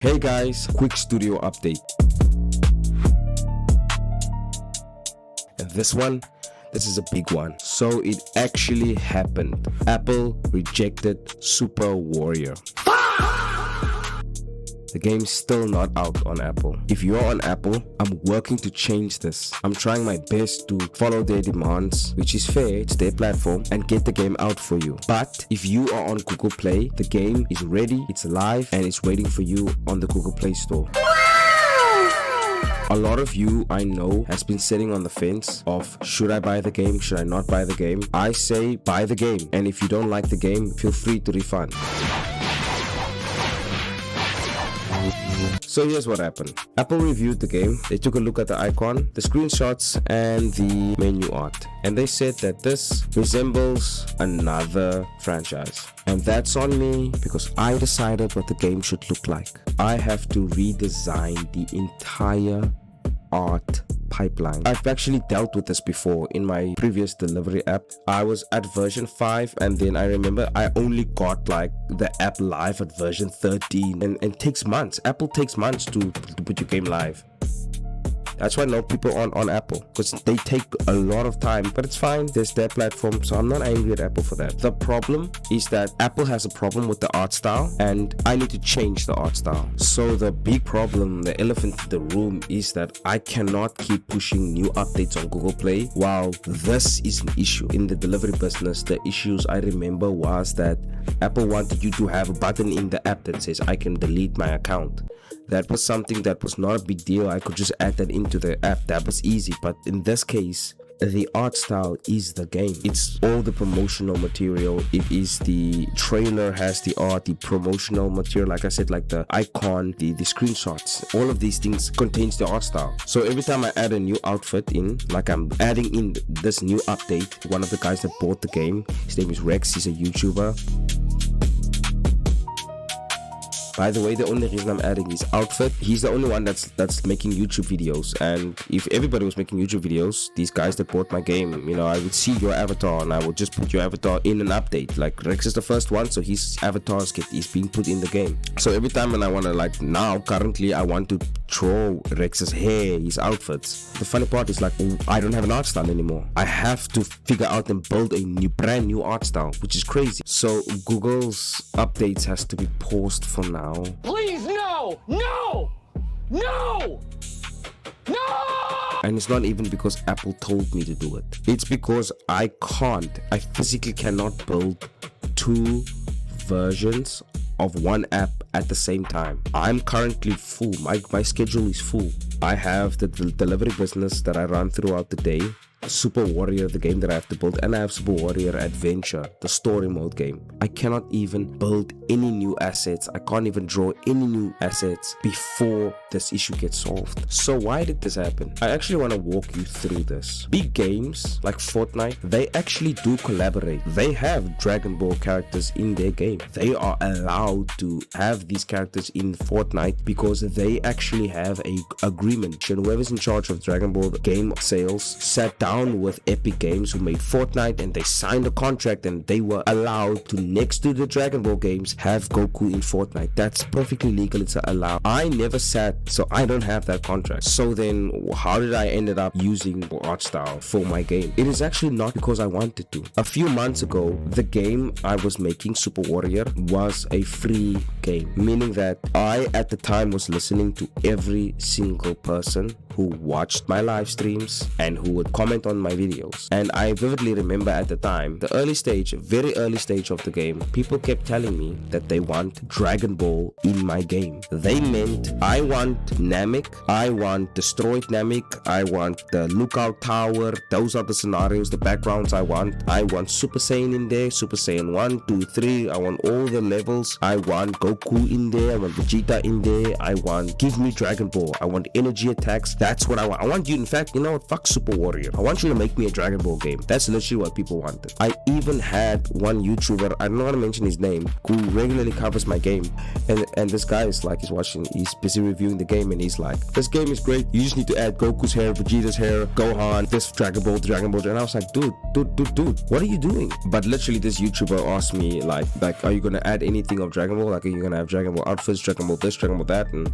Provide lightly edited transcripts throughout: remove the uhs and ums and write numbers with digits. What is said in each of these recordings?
Hey guys, quick studio update. And this is a big one. So it actually happened. Apple rejected Super Warrior. The game's still not out on Apple. If you're on Apple, I'm working to change this. I'm trying my best to follow their demands, which is fair, it's their platform, and get the game out for you. But if you are on Google Play, the game is ready, it's live, and it's waiting for you on the Google Play Store. A lot of you I know has been sitting on the fence of should I buy the game, should I not buy the game? I say buy the game, and if you don't like the game, feel free to refund. So here's what happened. Apple reviewed the game. They took a look at the icon, the screenshots, and the menu art. And they said that this resembles another franchise. And that's on me because I decided what the game should look like. I have to redesign the entire art pipeline. I've actually dealt with this before in my previous delivery app. I was at version 5 and then I remember I only got like the app live at version 13 and it takes months. Apple takes months to put your game live. That's why I know people on Apple, because they take a lot of time, but it's fine. There's their platform, so I'm not angry at Apple for that. The problem is that Apple has a problem with the art style, and I need to change the art style. So the big problem, the elephant in the room, is that I cannot keep pushing new updates on Google Play while this is an issue. In the delivery business, the issues I remember was that Apple wanted you to have a button in the app that says I can delete my account. That was something that was not a big deal. I could just add that into the app. That was easy. But in this case, the art style is the game. It's all the promotional material. It is the trailer has the art, the promotional material, like I said, like the icon, the screenshots. All of these things contains the art style. So every time I add a new outfit in, like I'm adding in this new update, one of the guys that bought the game, his name is Rex, he's a YouTuber. By the way, the only reason I'm adding his outfit, he's the only one that's making YouTube videos. And if everybody was making YouTube videos, these guys that bought my game, I would see your avatar and I would just put your avatar in an update. Like Rex is the first one, so his avatars is being put in the game. So every time when I want to currently I want to draw Rex's hair, his outfits. The funny part is I don't have an art style anymore. I have to figure out and build a brand new art style, which is crazy. So Google's updates has to be paused for now. Please, no! No! No! No! And it's not even because Apple told me to do it. It's because I physically cannot build two versions of one app at the same time. I'm currently full. My schedule is full. I have the delivery business that I run throughout the day, Super Warrior, the game that I have to build, and I have Super Warrior Adventure, the story mode game. I cannot even build any new assets. I can't even draw any new assets before this issue gets solved. So why did this happen? I actually want to walk you through this. Big games like Fortnite, they actually do collaborate. They have Dragon Ball characters in their game. They are allowed to have these characters in Fortnite because they actually have a agreement. Whoever's in charge of Dragon Ball game sales sat down with Epic Games, who made Fortnite, and they signed a contract and they were allowed to, next to the Dragon Ball games, have Goku in Fortnite. That's perfectly legal. It's allowed. I never sat, so I don't have that contract. So then how did I ended up using art style for my game? It is actually not because I wanted to. A few months ago, the game I was making, Super Warrior, was a free game, meaning that I at the time was listening to every single person who watched my live streams and who would comment on my videos. And I vividly remember at the time, very early stage of the game, people kept telling me that they want Dragon Ball in my game. They meant I want Namek, I want Destroyed Namek, I want the Lookout Tower. Those are the scenarios, the backgrounds I want. I want Super Saiyan in there, Super Saiyan 1, 2, 3. I want all the levels. I want Goku in there, I want Vegeta in there. Give me Dragon Ball. I want energy attacks. That's what I want. I want you, in fact, you know what, fuck Super Warrior. I want you to make me a Dragon Ball game. That's literally what people wanted. I even had one YouTuber, I don't want to mention his name, who regularly covers my game, and this guy is like, he's busy reviewing the game, and he's like, this game is great, you just need to add Goku's hair, Vegeta's hair, Gohan, this Dragon Ball, and I was like, dude, what are you doing? But literally this YouTuber asked me like, are you gonna add anything of Dragon Ball? Like, are you gonna have Dragon Ball outfits, Dragon Ball this, Dragon Ball that? And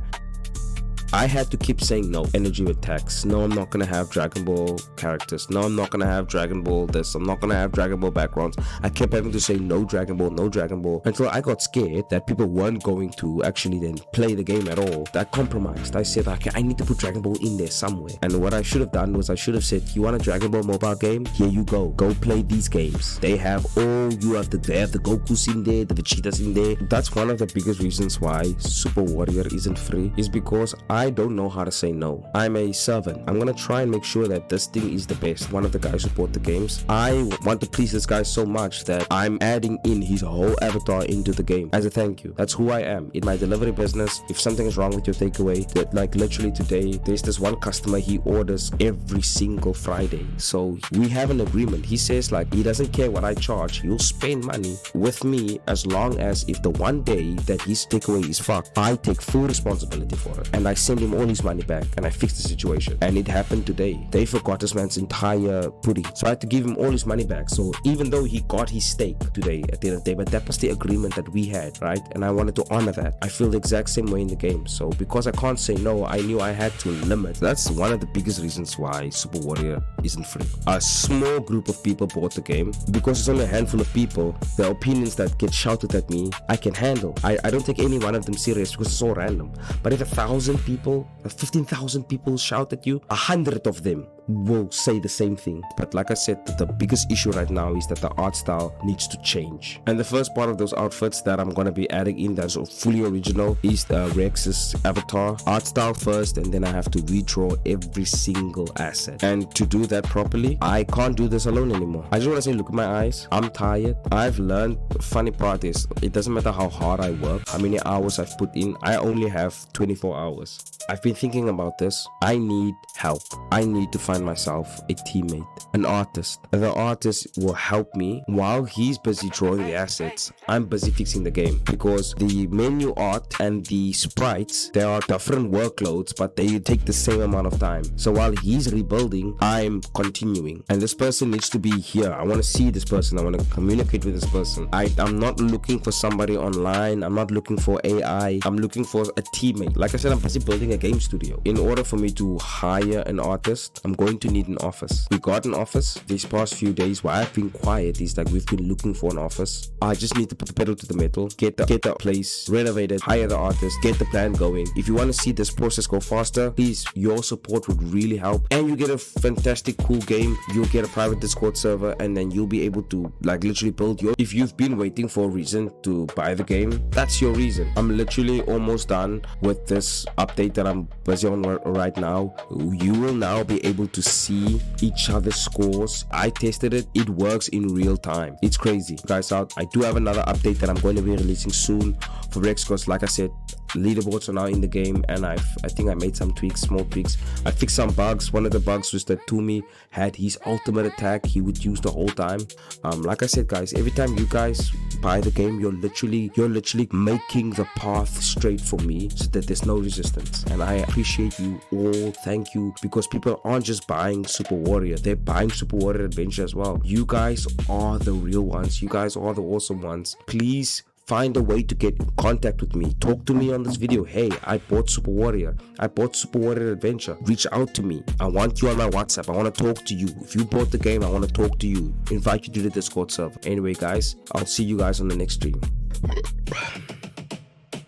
I had to keep saying no. Energy attacks. No, I'm not gonna have Dragon Ball characters. No, I'm not gonna have Dragon Ball this. I'm not gonna have Dragon Ball backgrounds. I kept having to say no Dragon Ball, no Dragon Ball, until I got scared that people weren't going to actually then play the game at all. I compromised. I said, okay, I need to put Dragon Ball in there somewhere. And what I should have done was I should have said, you want a Dragon Ball mobile game? Here you go. Go play these games. They have they have the Gokus in there, the Vegetas in there. That's one of the biggest reasons why Super Warrior isn't free, is because I don't know how to say no. I'm a servant. I'm gonna try and make sure that this thing is the best. One of the guys who bought the games, I want to please this guy so much that I'm adding in his whole avatar into the game as a thank you. That's who I am in my delivery business. If something is wrong with your takeaway, that like literally today, there's this one customer, he orders every single Friday. So we have an agreement. He says like, he doesn't care what I charge. He'll spend money with me as long as if the one day that his takeaway is fucked, I take full responsibility for it. And I send him all his money back and I fixed the situation. And it happened today. They forgot this man's entire pudding. So I had to give him all his money back. So even though he got his steak today at the end of the day, but that was the agreement that we had, right? And I wanted to honor that. I feel the exact same way in the game. So because I can't say no, I knew I had to limit. That's one of the biggest reasons why Super Warrior isn't free. A small group of people bought the game. Because it's only a handful of people, the opinions that get shouted at me, I can handle. I don't take any one of them serious because it's all random. But if 1,000 people, 15,000 people shout at you, 100 of them will say the same thing. But like I said, the biggest issue right now is that the art style needs to change. And the first part of those outfits that I'm gonna be adding in that's fully original is the Rex's avatar art style first, and then I have to redraw every single asset. And to do that properly, I can't do this alone anymore. I just want to say, look at my eyes. I'm tired. I've learned. The funny part is, it doesn't matter how hard I work, how many hours I've put in, I only have 24 hours. I've been thinking about this. I need help. I need to find myself a teammate, an artist. The artist will help me while he's busy drawing the assets. I'm busy fixing the game, because the menu art and the sprites, they are different workloads, but they take the same amount of time. So while he's rebuilding, I'm continuing, and this person needs to be here. I want to see this person. I want to communicate with this person. I'm not looking for somebody online. I'm not looking for AI. I'm looking for a teammate. Like I said, I'm busy building a game studio. In order for me to hire an artist, I'm going to need an office. We got an office these past few days. Why I've been quiet is like we've been looking for an office. I just need to put the pedal to the metal, get the place renovated, hire the artist, get the plan going. If you want to see this process go faster, please, your support would really help. And you get a fantastic cool game. You'll get a private Discord server, and then you'll be able to like literally build your, if you've been waiting for a reason to buy the game, that's your reason. I'm literally almost done with this update that I'm busy on right now. You will now be able to see each other's scores. I tested it. It works in real time. It's crazy. Guys out. I do have another update that I'm going to be releasing soon for Rex, because like I said, leaderboards are now in the game, and I think I made some tweaks, small tweaks. I fixed some bugs. One of the bugs was that Toomey had his ultimate attack he would use the whole time. Like I said, guys, every time you guys buy the game, you're literally making the path straight for me so that there's no resistance. And I appreciate you all. Thank you, because people aren't just buying Super Warrior, they're buying Super Warrior Adventure as well. You guys are the real ones. You guys are the awesome ones. Please find a way to get in contact with me. Talk to me on this video. Hey, I bought Super Warrior. I bought Super Warrior Adventure. Reach out to me. I want you on my WhatsApp. I want to talk to you. If you bought the game, I want to talk to you. Invite you to the Discord server. Anyway, guys, I'll see you guys on the next stream.